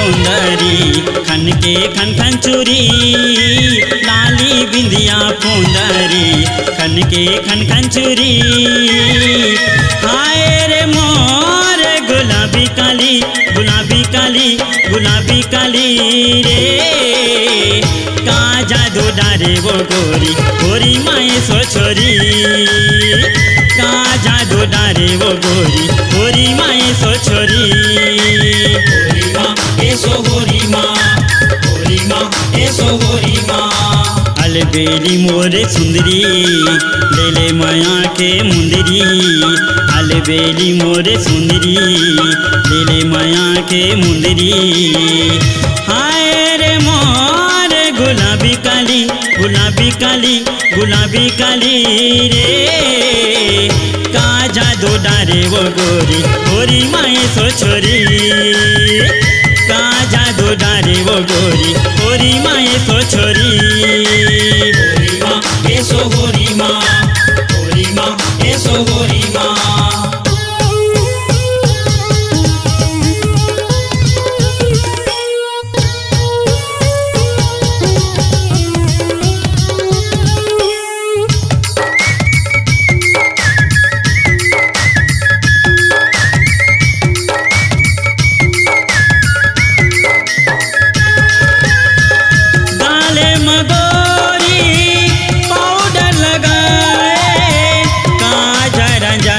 सुंदरी खन के खन खन चूरी लाली बिंदिया पुंदरी खन के खन खन चूरी हाय रे मोर गुलाबी काली गुलाबी काली गुलाबी काली रे का जादू डारे वो गोरी गोरी माए सो छोरी का जादू डारे वो गोरी गोरी माए सो छोरी गोरी माँ ऐसो गोरी माँ गोरी माँ ऐसो गोरी माँ अलबेली मोरे सुंदरी ले ले माया के मुंदरी अलबेली मोरे सुंदरी ले ले माया के मुंदरी हाय रे मोर गुलाबी काली गुलाबी काली गुलाबी काली रे का जादू डारे वो गोरी गोरी माए सो छोरी का जादू डारे वो गोरी गोरी माए सो छोरी गोरी माँ ऐसो गोरी माँ गोरी माँ ऐसो गोरी माँ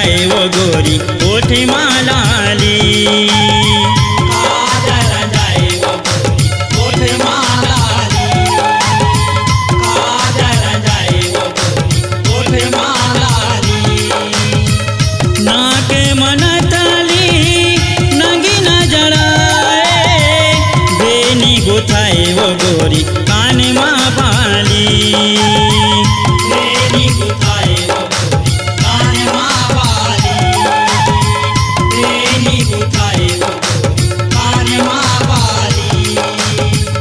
गोरी ओठ मालाली काजल जाए वो गोरी ओठ मालाली काजल जाए वो गोरी ओठ मालाली नाक मनतली नंगी न जड़ाए बेनी गुथाए वो गोरी कान माँ पाली बेनी गुथाए वो गोरी कान माँ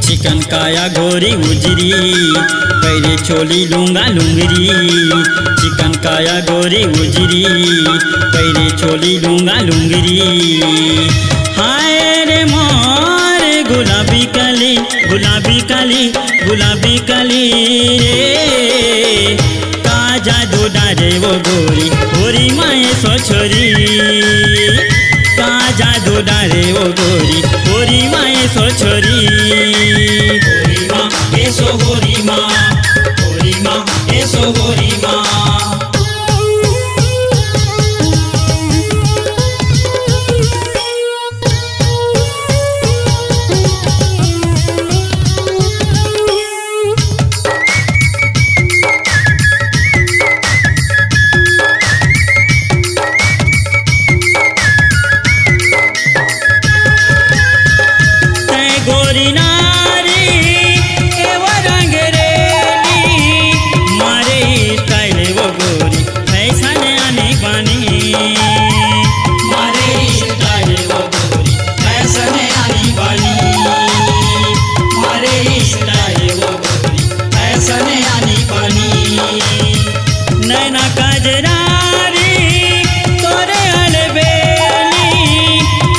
चिकन काया गोरी उजरी पैरे चोली लूंगा लुंगरी चिकन काया गोरी उजरी पैरे चोली लूंगा लुंगरी हाय रे मोर गुलाबी काली गुलाबी काली गुलाबी काली रे का जादू डारे वो गोरी गोरी माए सो छोरी का जादू डारे वो गोरी गोरी माए सो छोरी गोरी माँ ऐसो गोरी माँ गोरी माँ ऐसो गोरी माँ गोरी नारी एवं रंग रेली मारे स्टाइल वो गोरी फैशन आने बानी मारे स्टाइल वो गोरी फैशन आनी बानी मारे स्टाइल वो गोरी फैशन आनी बानी नैना कजरारी तोरे अलबेली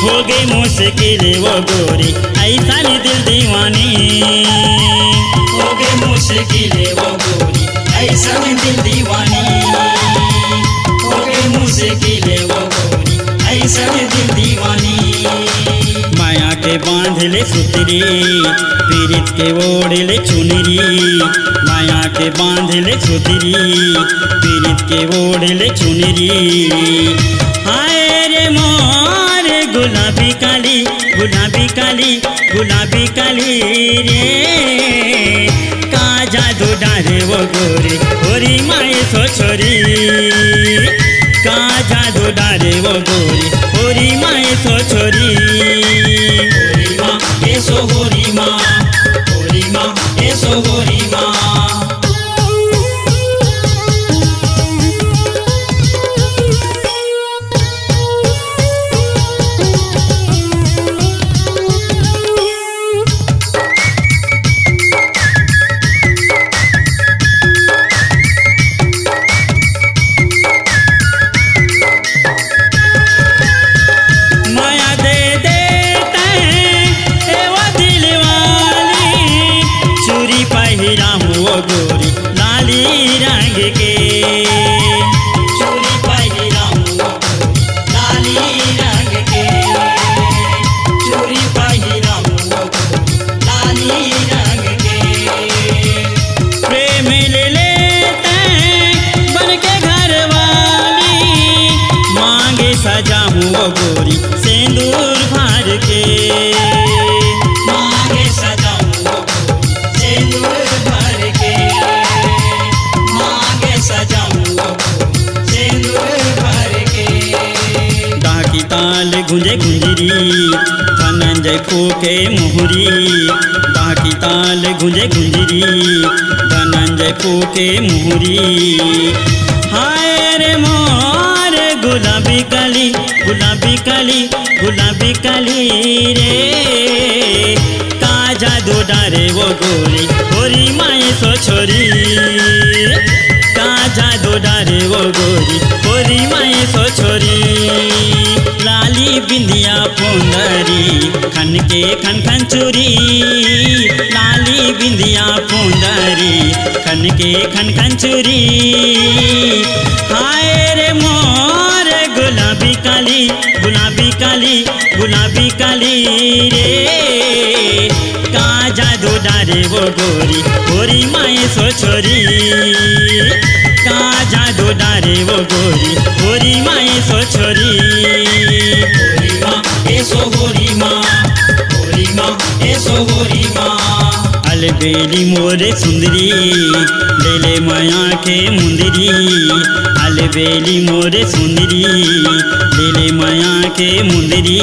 हो गई मुश्किल वो गोरी ऐसा नहीं दिल दीवानी हो गए मुश्किल वो गोरी ऐसा में दिल दीवानी हो गए मुश्किल वो गोरी ऐसा में दिल दीवानी माया के बांध ले सुतरी पीरित के ओढ़ ले चुनरी माया के बांध ले सुतरी पीरित के ओढ़ ले चुनरी हाय रे मोर गुलाबी काली गुलाबी काली गुलाबी काली रे का जादू डारे वो गोरी गोरी माए सो छोरी का जादू डारे वो गोरी गोरी माए सो छोरी गोरी माँ ऐसो गोरी माँ गोरी माँ ऐसो गोरी माँ माया दे दे सजाऊं वो गोरी सिंदूर भर के। मांगे सजाऊं वो गोरी सिंदूर भर के। मांगे सजाऊं वो गोरी सिंदूर भर के। डाकी ताल गुंजे गुंजरी धनंजय फूके मोहरी। डाकी ताल गुंजे गुंजरी धनंजय फूके मोहरी। हाय रे मोर गुलाबी कली गुलाबी कली गुलाबी कली रे। का जादू डारे वो गोरी गोरी माए सो छोरी। का जादू डारे वो गोरी गोरी माए सो छोरी। लाली बिंदिया फुंदरी खन के खन खन चूरी। लाली बिंदिया फुंदरी खन के खन खन चूरी। हाय रे मोर गुलाबी काली गुलाबी काली गुलाबी काली रे। का जादू डारे वो गोरी गोरी माए सो छोरी। का जादू डारे वो गोरी गोरी माए सो छोरी। गोरी माँ ऐसो गोरी माँ। गोरी माँ ऐसो गोरी माँ। अलबेली मोरे सुंदरी ले ले माया के मुंदरी। अलबेली मोरे सुंदरी ले ले माया के मुंदरी।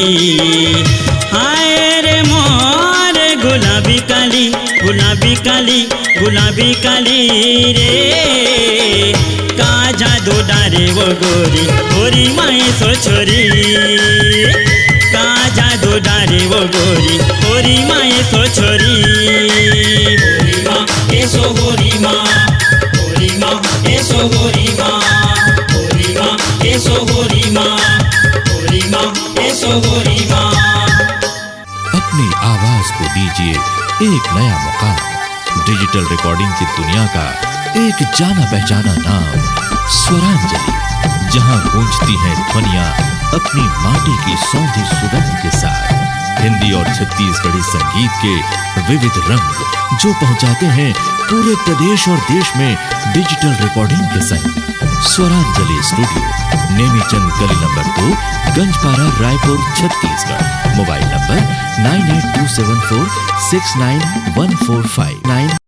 हाय रे मोर गुलाबी काली गुलाबी काली गुलाबी काली रे। का जादू डारे वो गोरी गोरी माए सो छोरी। का जादू डारे वो गोरी गोरी माए सो छोरी। गोरी माँ ऐसो गोरी माँ। गोरी माँ ऐसो गोरी माँ। गोरी माँ ऐसो गोरी माँ। गोरी माँ ऐसो गोरी माँ। अपनी आवाज को दीजिए एक नया मुकाम। डिजिटल रिकॉर्डिंग की दुनिया का एक जाना पहचाना नाम स्वरांजलि, जहां गूंजती हैं ध्वनियां अपनी माटी की सौंधी सुगंध के साथ। हिंदी और छत्तीसगढ़ी संगीत के विविध रंग जो पहुंचाते हैं पूरे प्रदेश और देश में डिजिटल रिकॉर्डिंग के संग। स्वरांजलि स्टूडियो नेमीचंद गली number 2, Ganjpara, Raipur, Chhattisgarh. Mobile number 9827469145।